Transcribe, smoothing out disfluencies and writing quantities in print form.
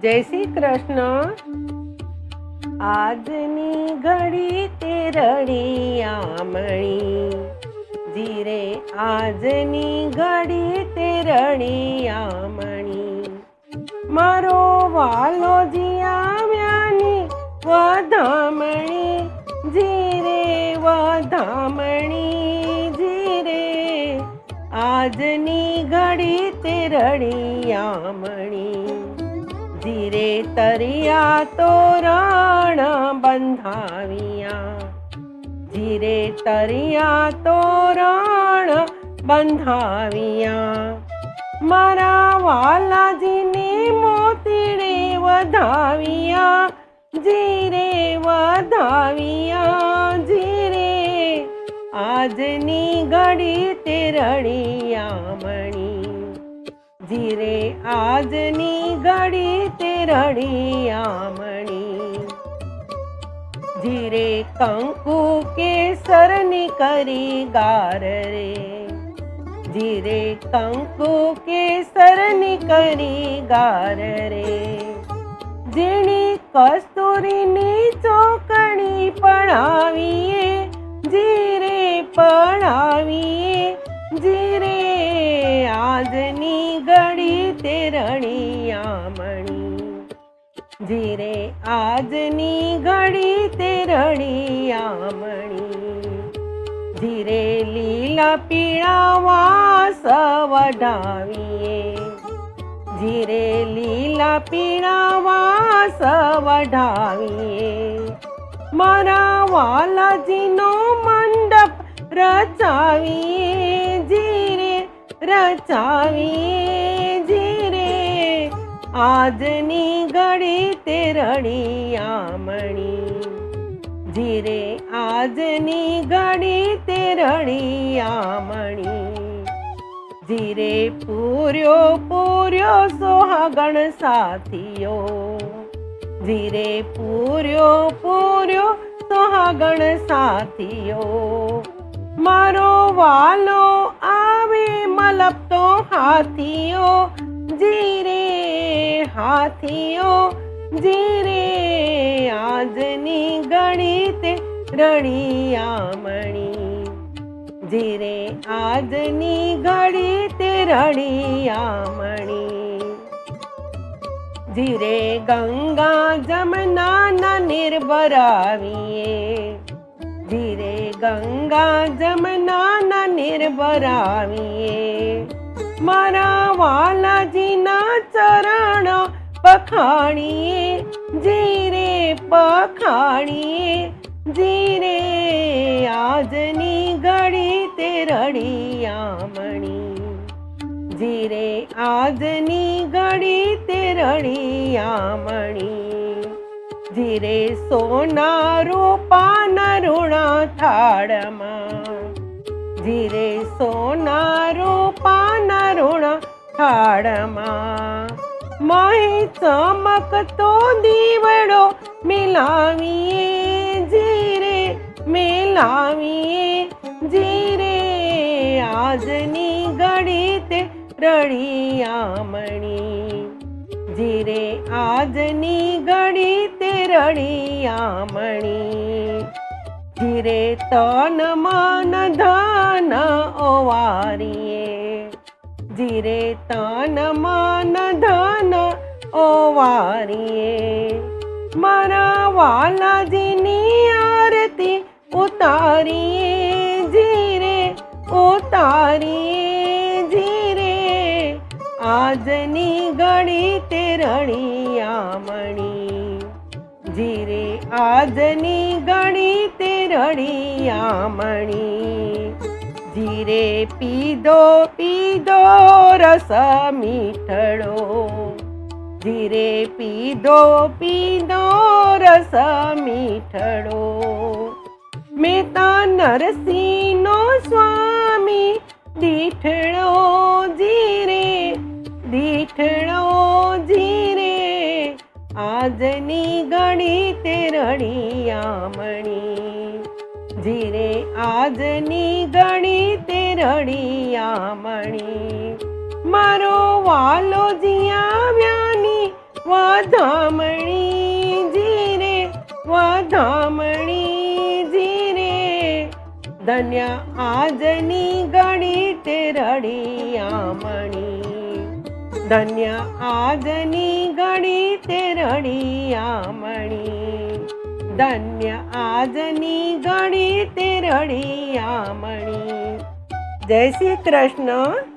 જય શ્રી કૃષ્ણ। આજની ઘડી તે રળિયામણી, જીરે આજની ઘડી તે રળિયામણી, મારો વાલો જીયાવ્યાની વધામણી, જીરે વધામણી, જીરે આજની ઘડી તે રળિયામણી, જીરે તરિયા તોરણ બંધાવ્યા, જીરે તરિયા તોરણ બંધાવ્યા, મારા વાલાજીને મોતીડે વધાવ્યા, જીરે વધાવ્યા, જીરે આજની ઘડી તે રળિયામણી, જીરે આજની ઘડી તે રળિયામણી, જીરે કંકુ કેસરની કરી ગાર રે, જીરે કંકુ કેસરની કરી ગાર રે, ઝીણી કસ્તુરીની ચોકડી પડાવીએ, જીરે પડાવીએ, જીરે આજની ઘડી તે રળિયામણી, જીરે આજની ઘડી તે રળિયામણી, જીરે લીલા પીળા વાસ વઢાવીએ, જીરે લીલા પીળા વાસ વઢાવીએ, મારા વાલાજીનો મંડપ રચાવીએ, જીરે રચાવીએ, જીરે આજની ઘડી તે રળિયામણી, જીરે આજની ઘડી તે રળિયામણી, જીરે પૂર્યો પૂર્યો સોહાગણ સાથીઓ, જીરે પૂર્યો પૂર્યો સોહાગણ સાથીઓ, મારો વાલો આવે મલપતો હાથીઓ, જીરે હાથીઓ, જીરે આજની ઘડી તે રળિયામણી, જીરે આજની ઘડી તે રળિયામણી, જીરે ગંગા જમનાના નીર ભરાવીએ, જીરે ગંગા જમનાના નીર ભરાવીએ, મારા વાલાજીના ચરણ પખાણીએ, જીરે પખાણીએ, જીરે આજની ઘડી તે રળિયામણી, જીરે આજની ઘડી તે રળિયામણી, જીરે સોના રૂપાના ઋણા થાળમાં, જીરે સોના રૂપાના ઋણા થાળમાં, માહી ચમકતો દીવડો મિલાવીએ, જીરે મિલાવીએ, જીરે આજની ઘડી તે રળિયામણી, જીરે આજની ઘડી તે રળિયામણી, જીરે તન મન ધન ઓવારીએ, જીરે તન મન ધન ઓવારીએ, મારા વાલાજીની આરતી ઉતારીએ, જીરે ઉતારીએ, જીરે આજની ઘડી તે રળિયામણી, જીરે આજની ઘડી તે રળિયામણી, જીરે પીધો પીધો રસ મીઠડો, જીરે પીધો પીધો રસ મીઠડો, મેતા નરસિંહનો સ્વામી દીઠડો, જીરે દીઠડો, જીરે આજની ઘડી તે રળિયામણી, જીરે આજની ઘડી તે રળિયામણી, મારો વાલો જીયાવ્યાની વધામણીજી રે વધામણીજી રે ધન્ય આજની ઘડી તે રળિયામણી ધન્ય આજની ઘડી તે રળિયામણી ધન્ય આજની ઘડી તે રળિયામણી જય શ્રી કૃષ્ણ